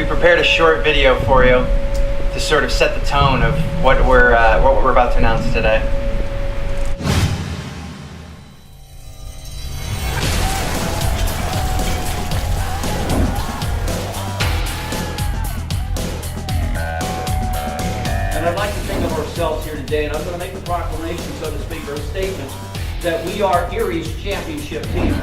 we prepared a short video for you to sort of set the tone of what we're about to announce today. And I'd like to think of ourselves here today, and I'm going to make the proclamation, so to speak, or a statement, that we are Erie's championship team.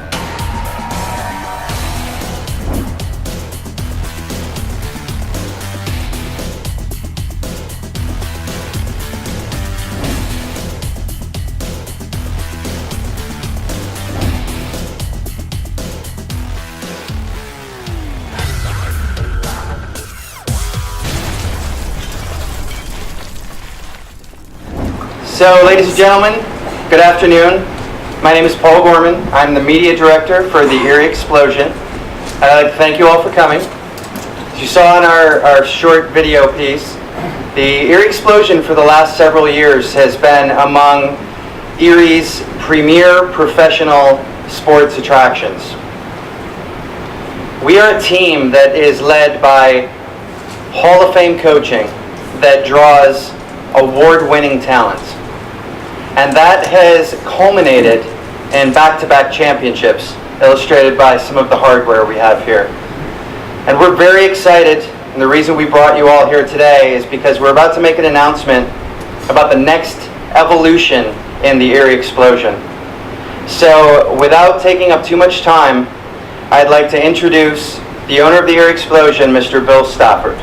So, ladies and gentlemen, good afternoon. My name is Paul Gorman. I'm the media director for the Erie Explosion. I'd like to thank you all for coming. As you saw in our short video piece, the Erie Explosion for the last several years has been among Erie's premier professional sports attractions. We are a team that is led by Hall of Fame coaching that draws award-winning talent. And that has culminated in back-to-back championships, illustrated by some of the hardware we have here. And we're very excited, and the reason we brought you all here today is because we're about to make an announcement about the next evolution in the Erie Explosion. So, without taking up too much time, I'd like to introduce the owner of the Erie Explosion, Mr. Bill Stafford.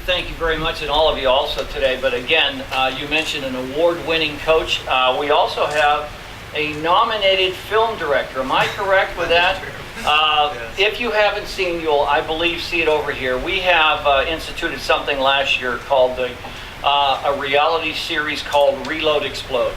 Thank you very much, and all of you also today. But again, you mentioned an award-winning coach. We also have a nominated film director. Am I correct with that? Yes. If you haven't seen, you'll, I believe, see it over here. We have instituted something last year called a reality series called Reload Explode.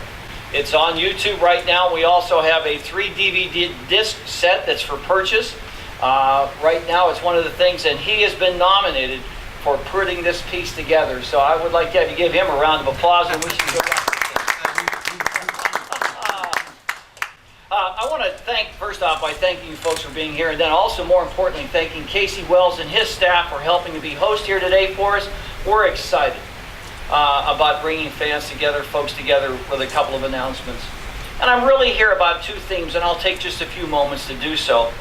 It's on YouTube right now. We also have a 3 DVD disc set that's for purchase. Right now, it's one of the things, and he has been nominated for putting this piece together. So I would like to have you give him a round of applause, and we should go back to I want to thank, first off, by thanking you folks for being here, and then also, more importantly, thanking Casey Wells and his staff for helping to be host here today for us. We're excited about bringing fans together, folks together, with a couple of announcements. And I'm really here about two themes, and I'll take just a few moments to do so.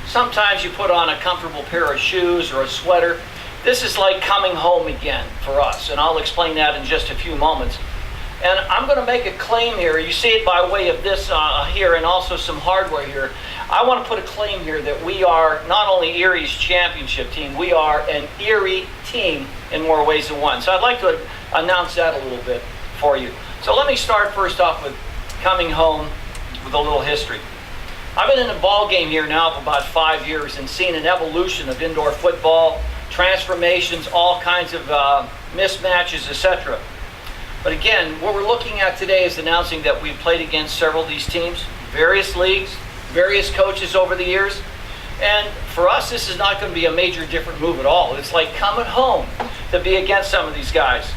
Sometimes you put on a comfortable pair of shoes or a sweater. This is like coming home again for us, and I'll explain that in just a few moments. And I'm going to make a claim here. You see it by way of this here, and also some hardware here. I want to put a claim here that we are not only Erie's championship team, we are an Erie team in more ways than one. So I'd like to announce that a little bit for you. So let me start first off with coming home with a little history. I've been in the ball game here now for about 5 years and seen an evolution of indoor football, transformations, all kinds of mismatches, etc. But again, what we're looking at today is announcing that we've played against several of these teams, various leagues, various coaches over the years. And for us, this is not going to be a major different move at all. It's like coming home to be against some of these guys.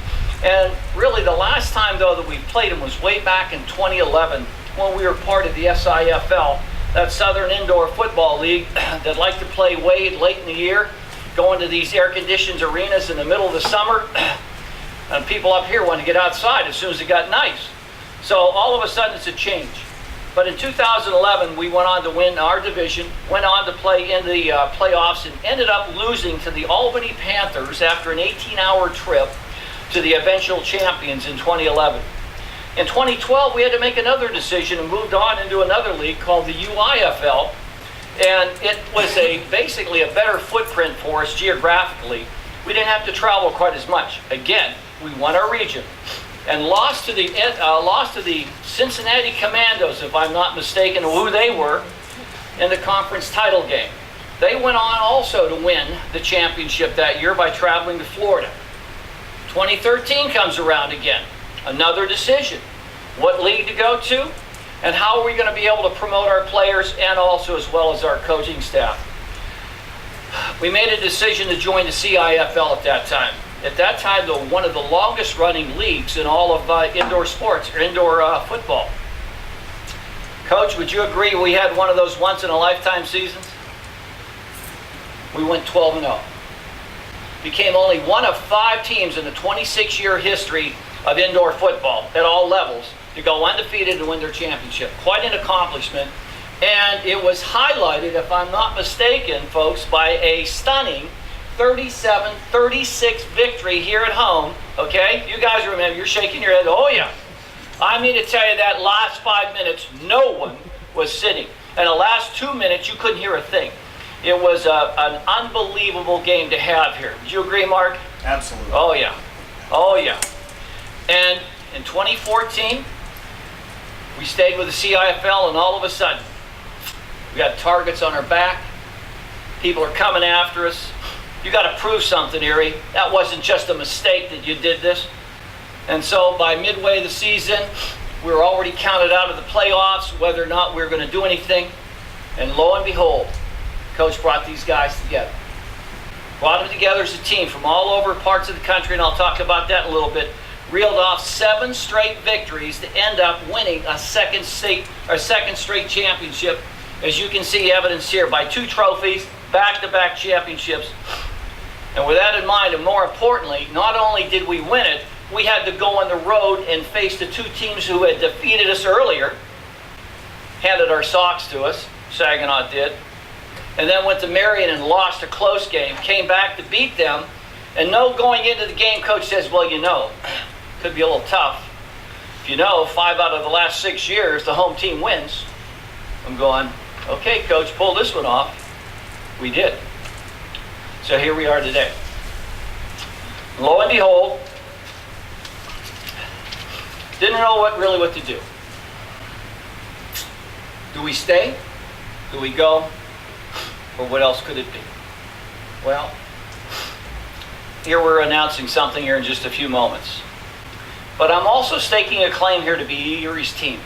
And really, the last time, though, that we played them was way back in 2011 when we were part of the SIFL, that Southern Indoor Football League that like to play way late in the year, go into these air-conditioned arenas in the middle of the summer, and people up here want to get outside as soon as it got nice. So all of a sudden it's a change. But in 2011, we went on to win our division, went on to play in the playoffs, and ended up losing to the Albany Panthers after an 18-hour trip to the eventual champions in 2011. In 2012, we had to make another decision and moved on into another league called the UIFL. And it was basically a better footprint for us geographically. We didn't have to travel quite as much. Again, we won our region and lost to the Cincinnati Commandos, if I'm not mistaken, who they were, in the conference title game. They went on also to win the championship that year by traveling to Florida. 2013 comes around again. Another decision. What league to go to, and how are we going to be able to promote our players and also as well as our coaching staff. We made a decision to join the CIFL at that time. At that time, though, one of the longest running leagues in all of indoor sports, or indoor football. Coach, would you agree we had one of those once-in-a-lifetime seasons? We went 12-0. Became only one of 5 teams in the 26-year history of indoor football at all levels to go undefeated and win their championship. Quite an accomplishment. And it was highlighted, if I'm not mistaken, folks, by a stunning 37-36 victory here at home. Okay? You guys remember, you're shaking your head. Oh, yeah. I mean to tell you that last 5 minutes, no one was sitting. And the last 2 minutes, you couldn't hear a thing. It was an unbelievable game to have here. Would you agree, Mark? Absolutely. Oh, yeah. Oh, yeah. And in 2014, we stayed with the CIFL, and all of a sudden, we got targets on our back. People are coming after us. You got to prove something, Erie. That wasn't just a mistake that you did this. And so by midway of the season, we were already counted out of the playoffs, whether or not we were going to do anything. And lo and behold, Coach brought these guys together. Brought them together as a team from all over parts of the country, and I'll talk about that in a little bit. Reeled off 7 straight victories to end up winning a second straight championship. As you can see evidence here by 2 trophies, back-to-back championships. And with that in mind, and more importantly, not only did we win it, we had to go on the road and face the 2 teams who had defeated us earlier, handed our socks to us, Saginaw did, and then went to Marion and lost a close game, came back to beat them, and no going into the game, Coach says, well, you know, could be a little tough. If you know, 5 out of the last 6 years, the home team wins. I'm going, okay, Coach, pull this one off. We did. So here we are today. Lo and behold, didn't know what to do. Do we stay? Do we go? Or what else could it be? Well, here we're announcing something here in just a few moments. But I'm also staking a claim here to be Erie's team.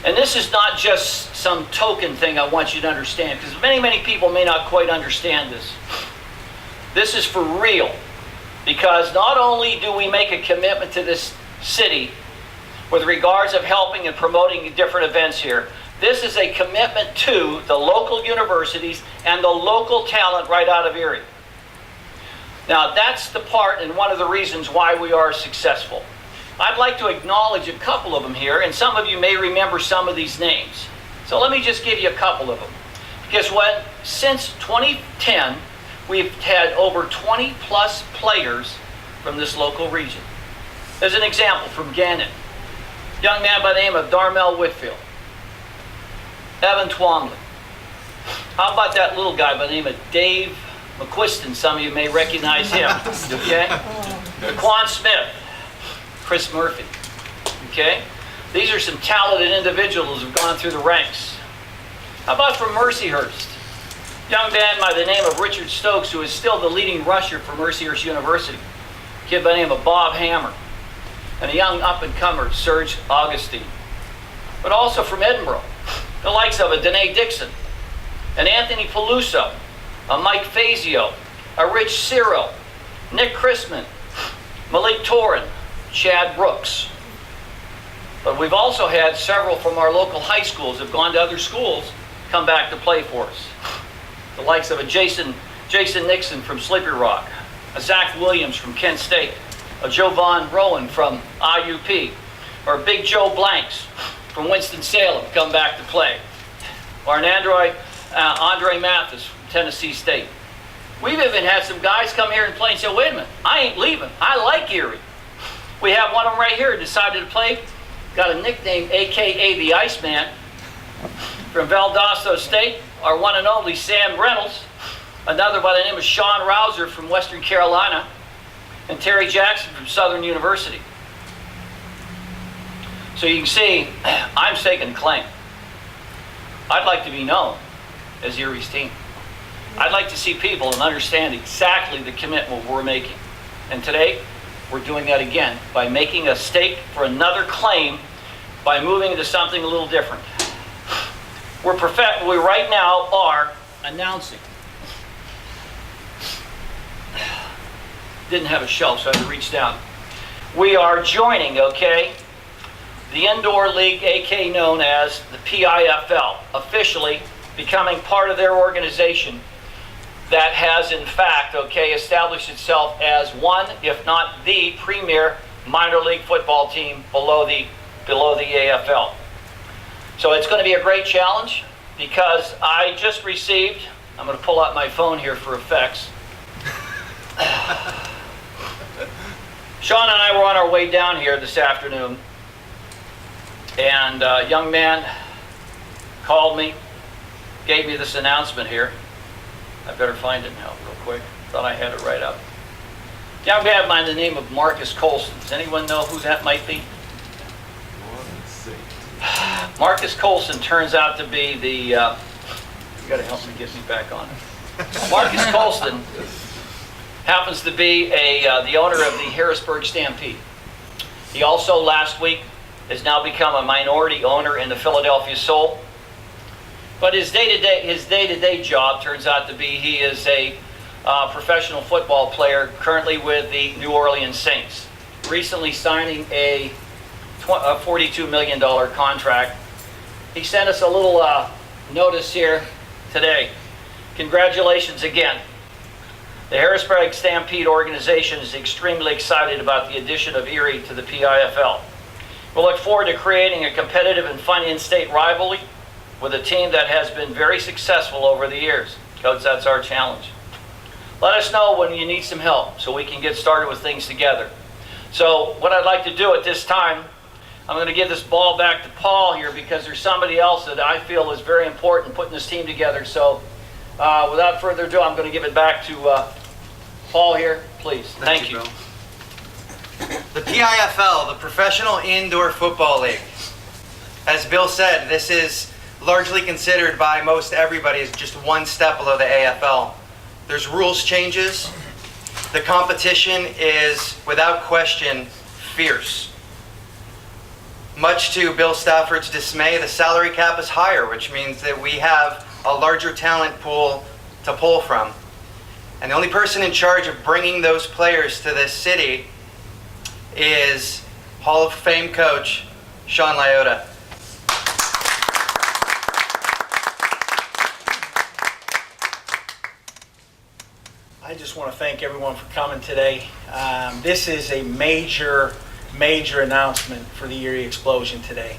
And this is not just some token thing I want you to understand, because many people may not quite understand this. This is for real, because not only do we make a commitment to this city with regards of helping and promoting different events here, this is a commitment to the local universities and the local talent right out of Erie. Now that's the part and one of the reasons why we are successful. I'd like to acknowledge a couple of them here, and some of you may remember some of these names. So let me just give you a couple of them. Because since 2010, we've had over 20 plus players from this local region. As an example, from Gannon, young man by the name of Darmel Whitfield, Evan Twomley. How about that little guy by the name of Dave McQuiston? Some of you may recognize him. Okay? Quan Smith, Chris Murphy. Okay? These are some talented individuals who've gone through the ranks. How about from Mercyhurst? Young man by the name of Richard Stokes, who is still the leading rusher for Mercyhurst University. A kid by the name of Bob Hammer. And a young up-and-comer, Serge Augustine. But also from Edinburgh, the likes of a Danae Dixon, an Anthony Peluso, a Mike Fazio, a Rich Cyril, Nick Chrisman, Malik Torin, Chad Brooks. But we've also had several from our local high schools have gone to other schools, come back to play for us. The likes of a Jason Nixon from Slippery Rock, a Zach Williams from Kent State, a Jovan Rowan from IUP, or Big Joe Blanks from Winston-Salem come back to play, or an Andre Mathis from Tennessee State. We've even had some guys come here and play and say, wait a minute, I ain't leaving. I like Erie. We have one of them right here who decided to play, got a nickname, AKA the Iceman, from Valdosta State, our one and only Sam Reynolds, another by the name of Sean Rouser from Western Carolina, and Terry Jackson from Southern University. So you can see, I'm staking a claim. I'd like to be known as Erie's team. I'd like to see people and understand exactly the commitment we're making. And today, we're doing that again by making a stake for another claim by moving into something a little different. We right now are announcing. Didn't have a shelf, so I had to reach down. We are joining, okay, the indoor league, aka known as the PIFL, officially becoming part of their organization that has in fact, established itself as one, if not the premier minor league football team below the AFL. So it's going to be a great challenge because I just received, I'm going to pull out my phone here for effects. Sean and I were on our way down here this afternoon, and a young man called me, gave me this announcement here. I better find it now real quick. Thought I had it right up. Young man by the name of Marcus Colson. Does anyone know who that might be? Marcus Colson turns out to be the, you got to help me get me back on it. Marcus Colson happens to be the owner of the Harrisburg Stampede. He also last week has now become a minority owner in the Philadelphia Soul. But his day-to-day job turns out to be he is a professional football player currently with the New Orleans Saints, recently signing a $42 million contract. He sent us a little notice here today. Congratulations again. The Harrisburg Stampede organization is extremely excited about the addition of Erie to the PIFL. We look forward to creating a competitive and fun in-state rivalry with a team that has been very successful over the years. Coach, that's our challenge. Let us know when you need some help so we can get started with things together. So what I'd like to do at this time, I'm going to give this ball back to Paul here because there's somebody else that I feel is very important putting this team together. So without further ado, I'm going to give it back to Paul here, please. Thank you. Bill. The PIFL, the Professional Indoor Football League. As Bill said, this is largely considered by most everybody as just one step below the AFL. There's rules changes. The competition is, without question, fierce. Much to Bill Stafford's dismay, the salary cap is higher, which means that we have a larger talent pool to pull from. And the only person in charge of bringing those players to this city is Hall of Fame coach Sean Lyotta. I just want to thank everyone for coming today. This is a major announcement for the Erie Explosion today.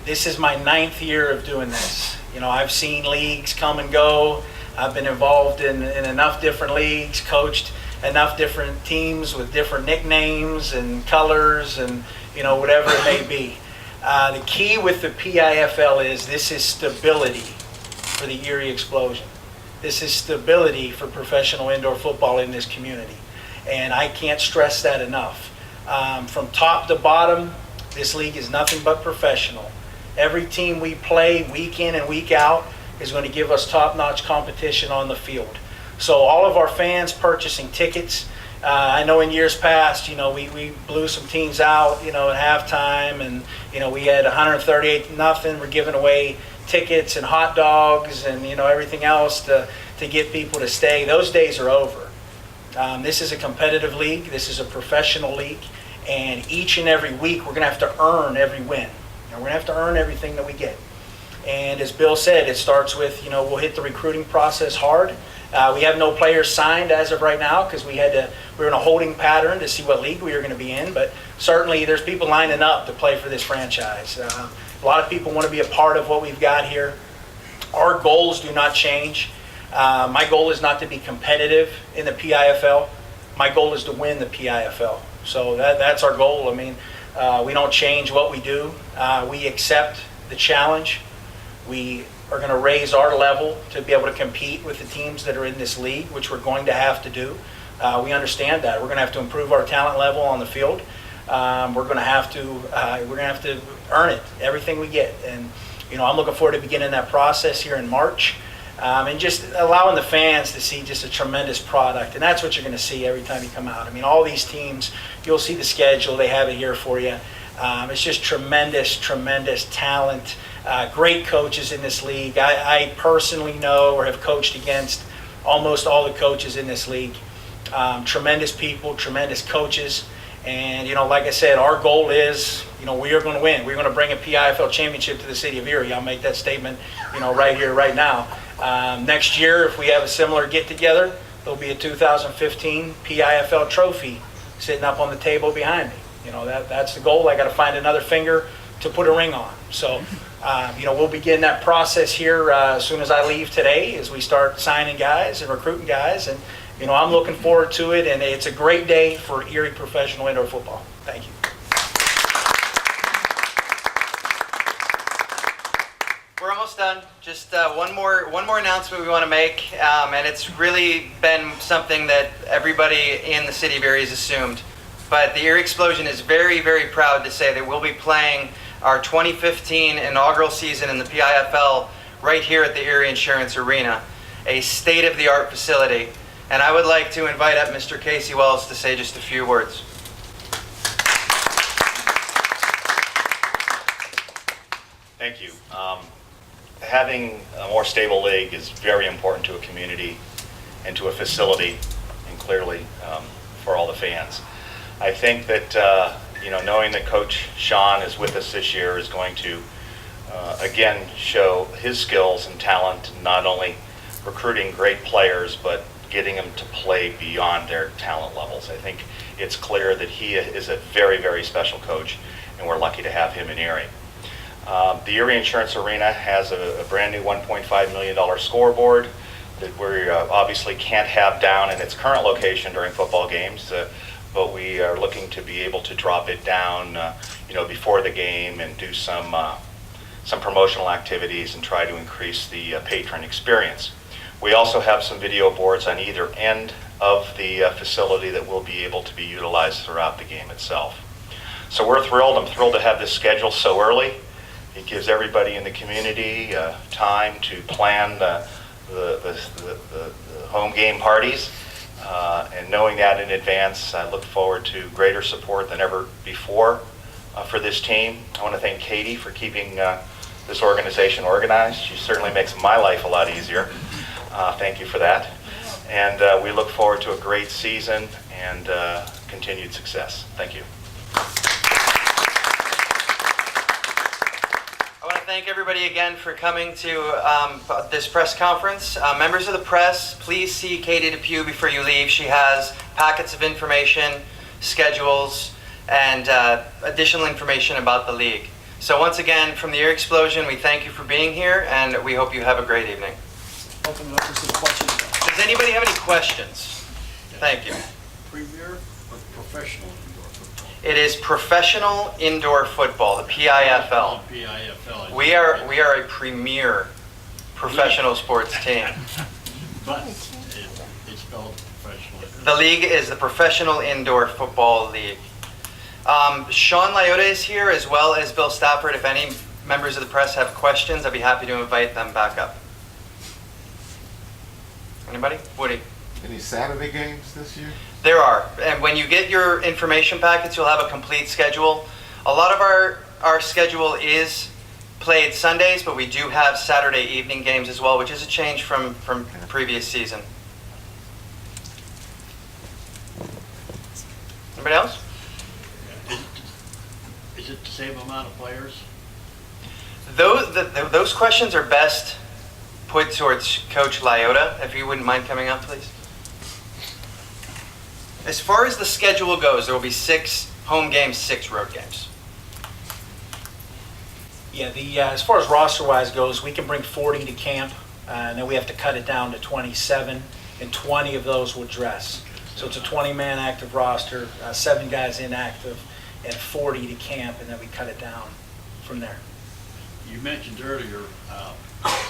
This is my 9th year of doing this. You know, I've seen leagues come and go. I've been involved in enough different leagues, coached enough different teams with different nicknames and colors and, you know, whatever it may be. The key with the PIFL is this is stability for the Erie Explosion. This is stability for professional indoor football in this community. And I can't stress that enough. From top to bottom, this league is nothing but professional. Every team we play week in and week out is going to give us top-notch competition on the field. So all of our fans purchasing tickets, I know in years past, you know, we blew some teams out, you know, at halftime, and, you know, we had 138-0. We're giving away tickets and hot dogs and, you know, everything else to get people to stay. Those days are over. This is a competitive league. This is a professional league. And each and every week, we're going to have to earn every win. And we're going to have to earn everything that we get. And as Bill said, it starts with, you know, we'll hit the recruiting process hard. We have no players signed as of right now because we were in a holding pattern to see what league we were going to be in. But certainly there's people lining up to play for this franchise. A lot of people want to be a part of what we've got here. Our goals do not change. My goal is not to be competitive in the PIFL. My goal is to win the PIFL. So that's our goal. I mean, we don't change what we do. We accept the challenge. We are going to raise our level to be able to compete with the teams that are in this league, which we're going to have to do. We understand that. We're going to have to improve our talent level on the field. We're going to have to earn it, everything we get. And, you know, I'm looking forward to beginning that process here in March. And just allowing the fans to see just a tremendous product. And that's what you're going to see every time you come out. I mean, all these teams, you'll see the schedule. They have it here for you. It's just tremendous talent. Great coaches in this league. I personally know or have coached against almost all the coaches in this league. Tremendous people, tremendous coaches. And, like I said, our goal is, we are going to win. We're going to bring a PIFL championship to the city of Erie. I'll make that statement, right here, right now. Next year, if we have a similar get-together, there'll be a 2015 PIFL trophy sitting up on the table behind me. That's the goal. I got to find another finger to put a ring on. So, we'll begin that process here as soon as I leave today, as we start signing guys and recruiting guys. And, I'm looking forward to it, and it's a great day for Erie professional indoor football. Thank you. We're almost done. Just one more announcement we want to make, and it's really been something that everybody in the city of Erie has assumed. But the Erie Explosion is very, very proud to say that we'll be playing our 2015 inaugural season in the PIFL right here at the Erie Insurance Arena, a state-of-the-art facility. And I would like to invite up Mr. Casey Wells to say just a few words. Thank you. Having a more stable league is very important to a community and to a facility, and clearly for all the fans. I think that knowing that Coach Sean is with us this year is going to again show his skills and talent, not only recruiting great players but getting them to play beyond their talent levels. I think it's clear that he is a very, very special coach, and we're lucky to have him in Erie. The Erie Insurance Arena has a brand new $1.5 million scoreboard that we obviously can't have down in its current location during football games, but we are looking to be able to drop it down before the game and do some promotional activities and try to increase the patron experience. We also have some video boards on either end of the facility that will be able to be utilized throughout the game itself. So we're thrilled. I'm thrilled to have this schedule so early. It gives everybody in the community time to plan the home game parties. And knowing that in advance, I look forward to greater support than ever before for this team. I want to thank Katie for keeping this organization organized. She certainly makes my life a lot easier. Thank you for that. And we look forward to a great season and continued success. Thank you. I want to thank everybody again for coming to this press conference. Members of the press, please see Katie Depew before you leave. She has packets of information, schedules, and additional information about the league. So once again, from the Erie Explosion, we thank you for being here, and we hope you have a great evening. Open it up for some questions. Does anybody have any questions? Thank you. Premier or professional indoor football? It is professional indoor football, the PIFL. PIFL. We are a premier professional sports team. But it's spelled professional. The league is the Professional Indoor Football League. Sean Lyotta is here, as well as Bill Stafford. If any members of the press have questions, I'd be happy to invite them back up. Anybody? Woody? Any Saturday games this year? There are. And when you get your information packets, you'll have a complete schedule. A lot of our schedule is played Sundays, but we do have Saturday evening games as well, which is a change from previous season. Anybody else? Is it the same amount of players? Those questions are best put towards Coach Lyotta, if you wouldn't mind coming up, please. As far as the schedule goes, there will be 6 home games, 6 road games. Yeah, as far as roster-wise goes, we can bring 40 to camp, and then we have to cut it down to 27, and 20 of those will dress. So it's a 20-man active roster, 7 guys inactive, and 40 to camp, and then we cut it down from there. You mentioned earlier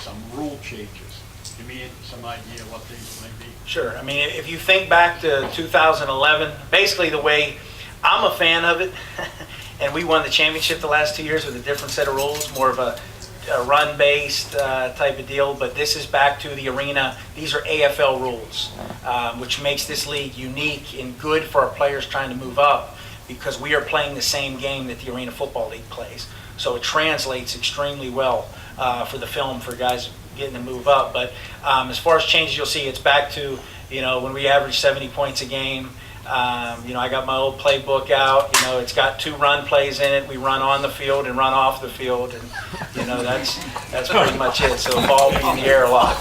some rule changes. Give me some idea what these may be. Sure. I mean, if you think back to 2011, basically the way I'm a fan of it, and we won the championship the last 2 years with a different set of rules, more of a run-based type of deal, but this is back to the arena. These are AFL rules, which makes this league unique and good for our players trying to move up, because we are playing the same game that the Arena Football League plays. So it translates extremely well for the film for guys getting to move up. But as far as changes, you'll see it's back to, when we average 70 points a game. I got my old playbook out. It's got 2 run plays in it. We run on the field and run off the field, and that's pretty much it. So the ball will be in the air a lot.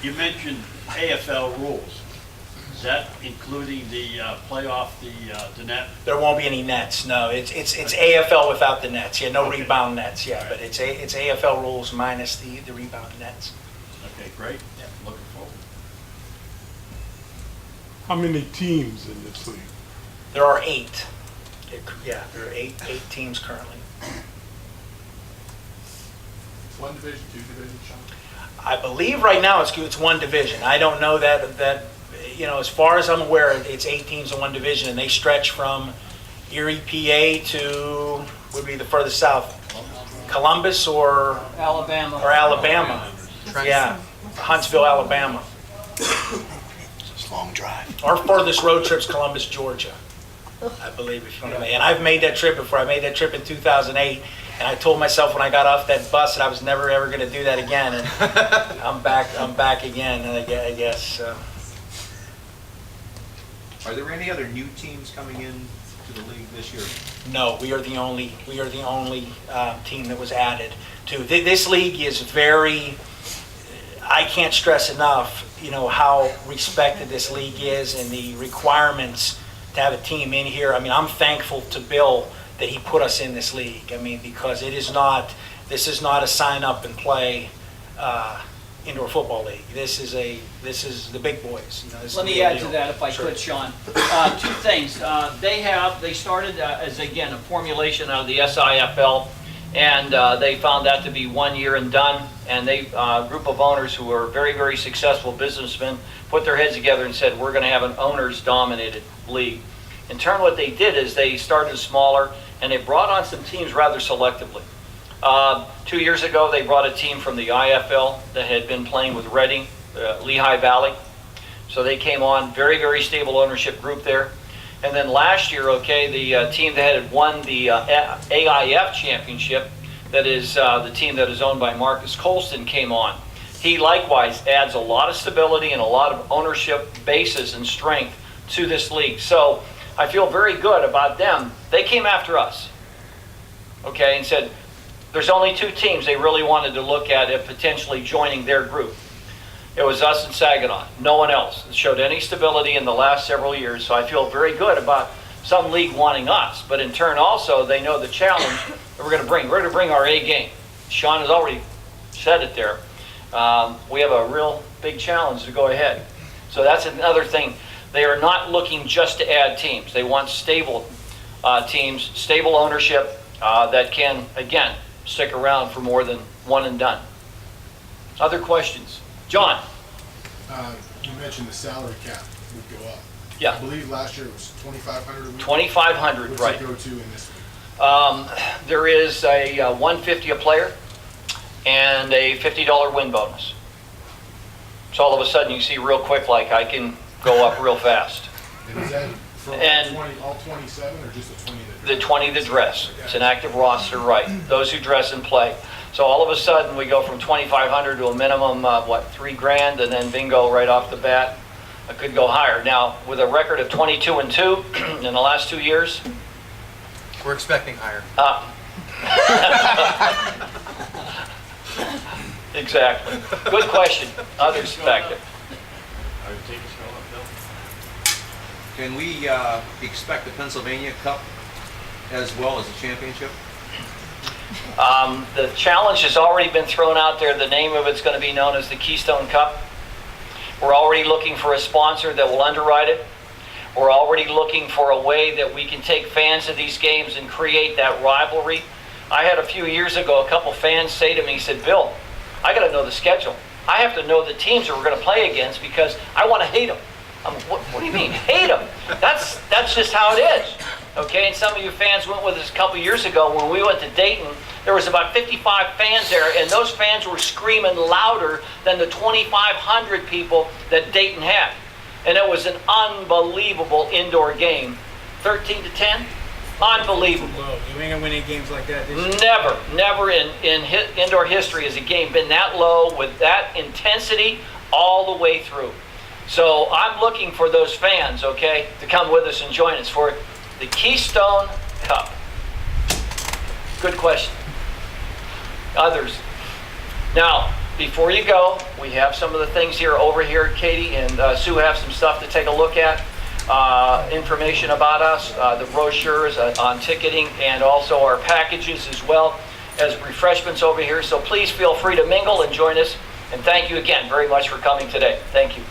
You mentioned AFL rules. Is that including the play off the net? There won't be any nets. No, it's AFL without the nets. Yeah, no rebound nets. Yeah, but it's AFL rules minus the rebound nets. Okay, great. Yeah. Looking forward. How many teams in this league? There are 8. There are eight teams currently. One division, 2 divisions, Sean? I believe right now it's 1 division. I don't know that as far as I'm aware, it's 8 teams in 1 division, and they stretch from Erie, PA to would be the furthest south, Columbus or Alabama. Alabama. Yeah, Huntsville, Alabama. It's a long drive. Our furthest road trip's Columbus, Georgia, I believe, if you know what I mean. And I've made that trip before. I made that trip in 2008, and I told myself when I got off that bus that I was never ever going to do that again. And I'm back again, I guess. Are there any other new teams coming in to the league this year? No, we are the only team that was added to. This league is very. I can't stress enough, how respected this league is and the requirements to have a team in here. I mean, I'm thankful to Bill that he put us in this league. I mean, because this is not a sign up and play indoor football league. This is the big boys. This is Let the me real add to deal. that if I Sure. could, Sean. 2 things. They started as, again, a formulation out of the SIFL, and they found that to be 1 year and done. And a group of owners who are very, very successful businessmen put their heads together and said, we're going to have an owners-dominated league. In turn, what they did is they started smaller, and they brought on some teams rather selectively. 2 years ago, they brought a team from the IFL that had been playing with Reading, Lehigh Valley. So they came on, very, very stable ownership group there. And then last year, the team that had won the AIF championship, that is the team that is owned by Marcus Colston, came on. He likewise adds a lot of stability and a lot of ownership basis and strength to this league. So I feel very good about them. They came after us, and said, there's only 2 teams they really wanted to look at potentially joining their group. It was us and Saginaw. No one else showed any stability in the last several years. So I feel very good about some league wanting us. But in turn also, they know the challenge that we're going to bring. We're going to bring our A game. Sean has already said it there. We have a real big challenge to go ahead. So that's another thing. They are not looking just to add teams. They want stable teams, stable ownership that can, again, stick around for more than one and done. Other questions? John? You mentioned the salary cap would go up. Yeah. I believe last year it was $2,500 a week. $2,500, What's right. it go to in this week? There is a $150 a player and a $50 win bonus. So all of a sudden you see real quick, like I can go up real fast. And is that for And- all 27 or just the 20 that The 20 that dress. It's an active roster, right. Those who dress and play. So all of a sudden we go from $2,500 to a minimum of $3,000, and then bingo right off the bat. I could go higher. Now with a record of 22-2 in the last 2 years. We're expecting higher. Exactly. Good question. Others expect it. Are the tickets going up, Bill? Can we expect the Pennsylvania Cup as well as the championship? The challenge has already been thrown out there. The name of it's going to be known as the Keystone Cup. We're already looking for a sponsor that will underwrite it. We're already looking for a way that we can take fans of these games and create that rivalry. I had a few years ago, a couple fans say to me, he said, Bill, I got to know the schedule. I have to know the teams that we're going to play against because I want to hate them. What do you mean, hate them? That's just how it is. Okay, and some of you fans went with us a couple years ago when we went to Dayton. There was about 55 fans there, and those fans were screaming louder than the 2,500 people that Dayton had. And it was an unbelievable indoor game. 13-10? Unbelievable. Whoa, you ain't gonna win any games like that this year. Never in indoor history has a game been that low with that intensity all the way through. So I'm looking for those fans, okay, to come with us and join us for the Keystone Cup. Good question. Others? Now, before you go, we have some of the things here over here. Katie and Sue have some stuff to take a look at. Information about us, the brochures on ticketing, and also our packages as well as refreshments over here. So please feel free to mingle and join us. And thank you again very much for coming today. Thank you.